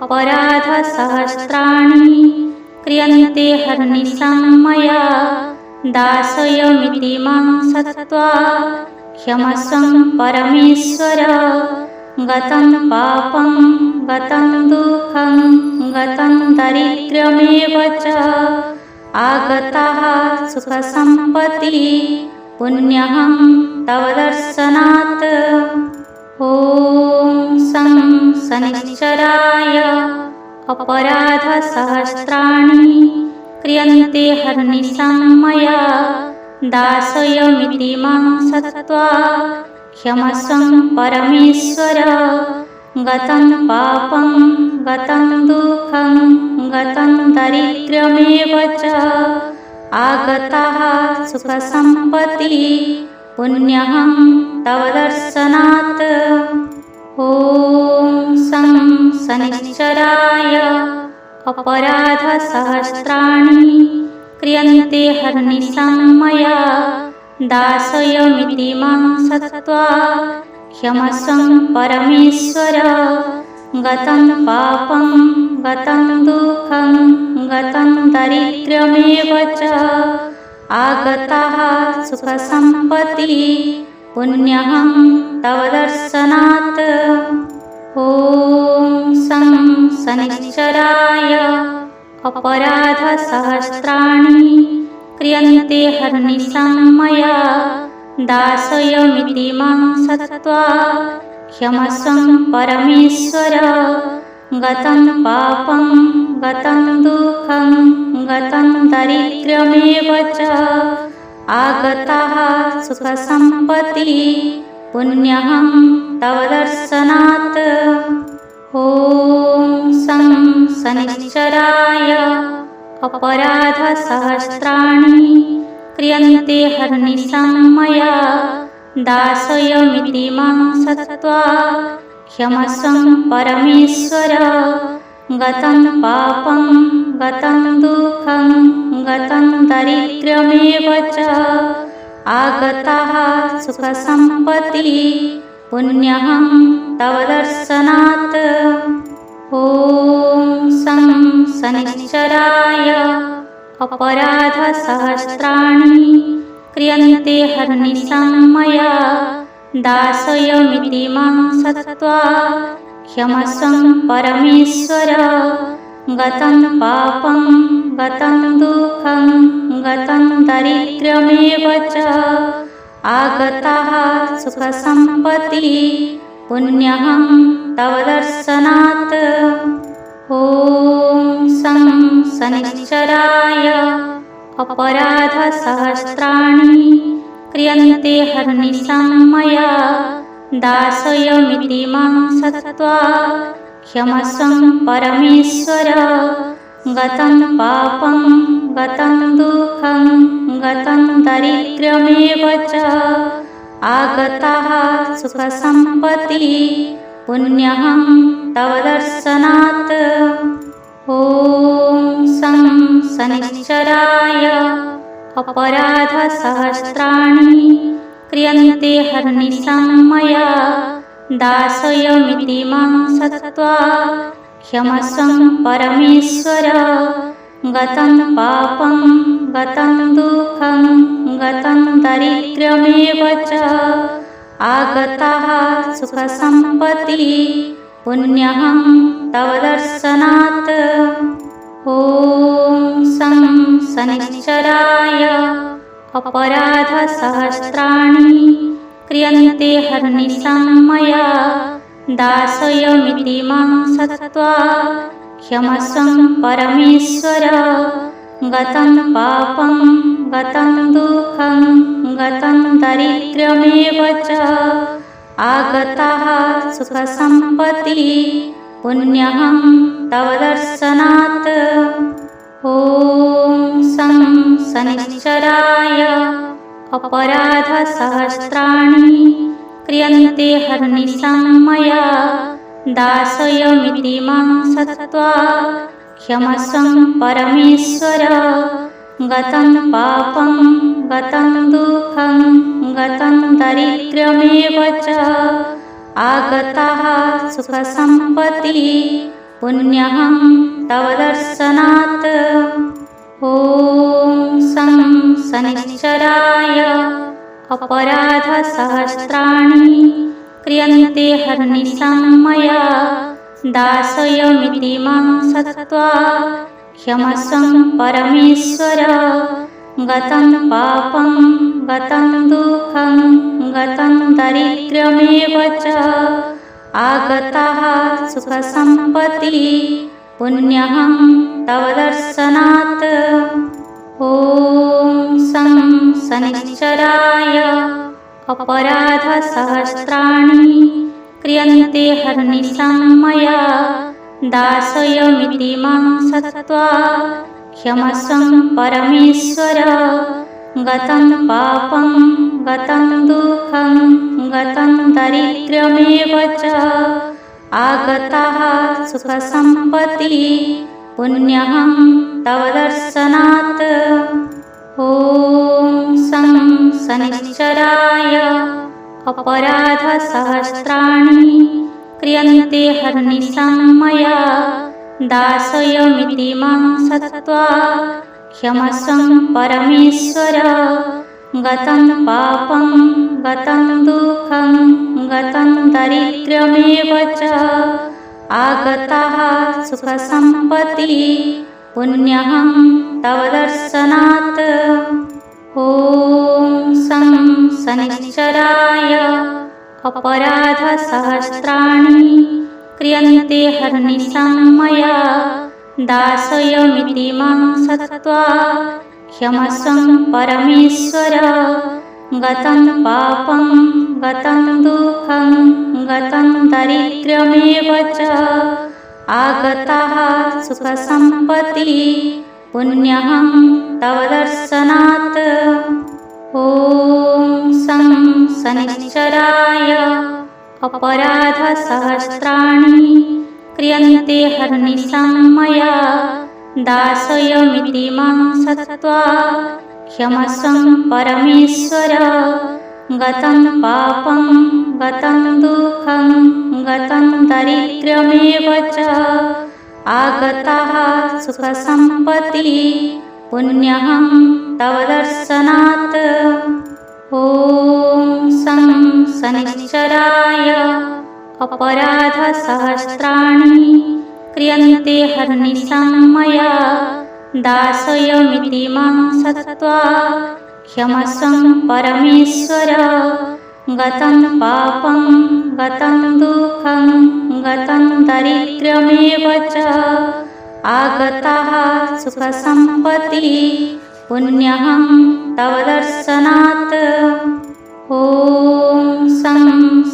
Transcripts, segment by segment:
अपराधसहस्राणि क्रियन्ते हर्निशं मया दासयमिति मां सत्त्वा क्षमस्व परमेश्वर गतं पापं गतं दुःखं गतं दारिद्र्यमेव च आगतः सुखसम्पत्तिः पुण्यहं तव दर्शनात्। ॐ शं शनिश्चराय अपराधसहस्राणि क्रियन्ते हर्निशं मया दासयमिति मां सत्त्वा क्षमस्व परमेश्वर गतं पापं गतं दुःखं गतं दारिद्र्यमेव च आगतः सुखसम्पत्तिः पुण्यहं तव दर्शनात्। ॐ शं शनिश्चराय अपराधसहस्राणि क्रियन्ते हर्निशं मया दासयमिति मां सत्त्वा क्षमस्व परमेश्वर गतं पापं गतं दुःखं गतं दारिद्र्यमेव च आगतः सुखसम्पत्तिः पुण्यहं तव दर्शनात्। ॐ शं शनिश्चराय अपराधसहस्राणि क्रियन्ते हर्निशं मया दासयमिति मां सत्त्वा क्षमस्व परमेश्वर गतं पापं गतं दुःखं गतं दारिद्र्यमेव च आगतः सुखसम्पत्तिः पुण्यहं तव दर्शनात्। ॐ शं शनिश्चराय अपराधसहस्राणि क्रियन्ते हर्निशं मया दासयमिति मां सत्त्वा क्षमस्व परमेश्वर गतं पापं गतं दुःखं गतं दारिद्र्यमेव च आगतः सुखसम्पत्तिः पुण्यहं तव दर्शनात्। ॐ शं शनिश्चराय अपराधसहस्राणि क्रियन्ते हर्निशं मया दासयमिति मां सत्त्वा क्षमस्व परमेश्वर गतं पापं गतं दुःखं गतं दारिद्र्यमेव च आगतः सुखसम्पत्तिः पुण्यहं तव दर्शनात्। ॐ शं शनिश्चराय अपराधसहस्राणि क्रियन्ते हर्निशं मया दासयमिति मां सत्त्वा क्षमस्व परमेश्वर गतं पापं गतं दुःखं गतं दारिद्र्यमेव च आगतः सुखसम्पत्तिः पुण्यहं तव दर्शनात्। ॐ शं शनिश्चराय अपराधसहस्राणि क्रियन्ते हर्निशं मया दासयमिति मां सत्त्वा क्षमस्व परमेश्वर गतं पापं गतं दुःखं गतं दारिद्र्यमेव च आगतः सुखसम्पत्तिः पुण्यहं तव दर्शनात्। ॐ शं शनिश्चराय अपराधसहस्राणि क्रियन्ते हर्निशं मया दासयमिति मां सत्त्वा क्षमस्व परमेश्वर गतं पापं गतं दुःखं गतं दारिद्र्यमेव च आगतः सुखसम्पत्तिः पुण्यहं तव दर्शनात्। ॐ शं शनिश्चराय अपराधसहस्राणि क्रियन्ते हर्निशं मया दासयमिति मां सत्त्वा क्षमस्व परमेश्वर गतं पापं गतं दुःखं गतं दारिद्र्यमेव च आगतः सुखसम्पत्तिः पुण्यहं तव दर्शनात्। ॐ शं शनिश्चराय अपराधसहस्राणि क्रियन्ते हर्निशं मया दासयमिति मां सत्त्वा क्षमस्व परमेश्वर। गतं पापं गतं दुःखं गतं दारिद्र्यमेव च आगतः सुखसम्पत्तिः पुण्यहं तव दर्शनात्। ॐ शं शनिश्चराय अपराधसहस्राणि क्रियन्ते हर्निशं मया दासयमिति मां सत्त्वा क्षमस्व परमेश्वर। गतं पापं गतं दुःखं गतं दारिद्र्यमेव च आगतः सुखसम्पत्तिः पुण्यहं तव दर्शनात्। ॐ शं शनिश्चराय अपराधसहस्राणि क्रियन्ते हर्निशं मया दासयमिति मां सत्त्वा क्षमस्व परमेश्वर। गतं पापं गतं दुःखं गतं दारिद्र्यमेव च आगतः सुखसम्पत्तिः पुण्यहं तव दर्शनात्। ॐ शं शनिश्चराय अपराधसहस्राणि क्रियन्ते हर्निशं मया दासयमिति मां सत्त्वा क्षमस्व परमेश्वर। गतं पापं गतं दुःखं गतं दारिद्र्यमेव च आगतः सुखसम्पत्तिः पुण्यहं तव दर्शनात्। ॐ शं शनिश्चराय अपराधसहस्राणि क्रियन्ते हर्निशं मया दासयमिति मां सत्त्वा क्षमस्व परमेश्वर। गतं पापं गतं दुःखं गतं दारिद्र्यमेव च आगतः सुखसम्पत्तिः पुण्यहं तव दर्शनात्। ॐ शं शनिश्चराय अपराधसहस्राणि क्रियन्ते हर्निशं मया दासयमिति मां सत्त्वा क्षमस्व परमेश्वर। गतं पापं गतं दुःखं गतं दारिद्र्यमेव च आगतः सुखसम्पत्तिः पुण्यहं तव दर्शनात्। ॐ शं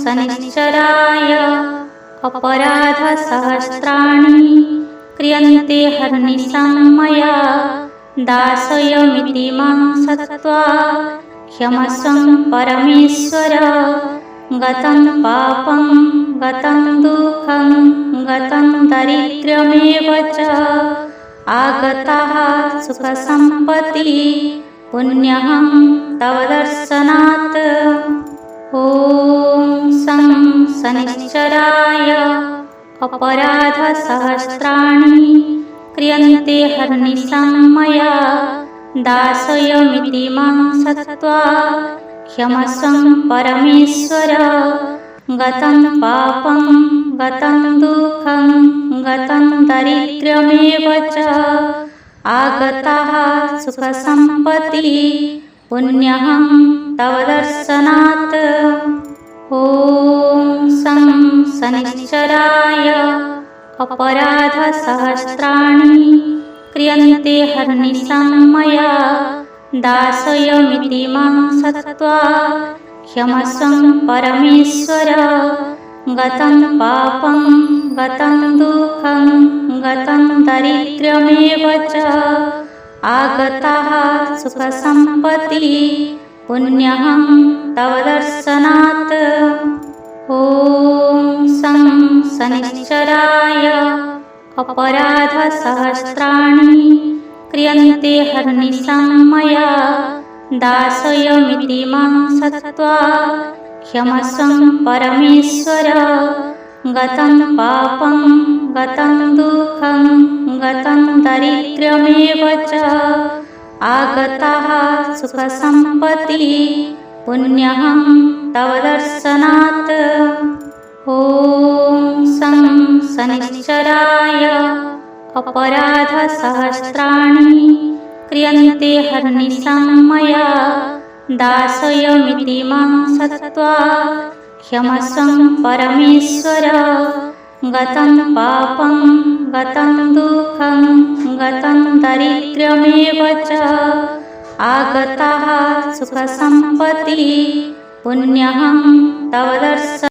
शनिश्चराय अपराधसहस्राणि क्रियन्ते हर्निशं मया दासयमिति मां सत्त्वा क्षमस्व परमेश्वर। गतं पापं गतं दुःखं गतं दारिद्र्यमेव च आगतः सुखसम्पत्तिः पुण्यहं तव दर्शनात्। ॐ शं शनिश्चराय अपराधसहस्राणि क्रियन्ते हर्निशं मया दासयमिति मां सत्त्वा क्षमस्व परमेश्वर। गतं पापं गतं दुःखं गतं दारिद्र्यमेव च आगतः सुखसम्पत्तिः पुण्यहं तव दर्शनात्। ॐ शं शनिश्चराय अपराधसहस्राणि क्रियन्ते हर्निशं मया दासयमिति मां सत्त्वा क्षमस्व परमेश्वर। गतं पापं गतं दुःखं गतं दारिद्र्यमेव च आगतः सुखसम्पत्तिः पुण्यहं तव दर्शनात्। ॐ शं शनिश्चराय अपराधसहस्राणि क्रियन्ते हर्निशं मया दासयमिति मां सत्त्वा क्षमस्व परमेश्वर। गतं पापं गतं दुःखं गतं दारिद्र्यमेव च आगतः सुखसम्पत्तिः पुण्यहं तव दर्शनात्। ॐ शं शनिश्चराय अपराधसहस्राणि क्रियन्ते हर्निशं मया दासयमिति मां सत्त्वा क्षमस्व परमेश्वर। गतं पापं गतं दुःखं गतं दारिद्र्यमेव च आगतः सुखसम्पत्तिः पुण्यहं तव दर्शनात्।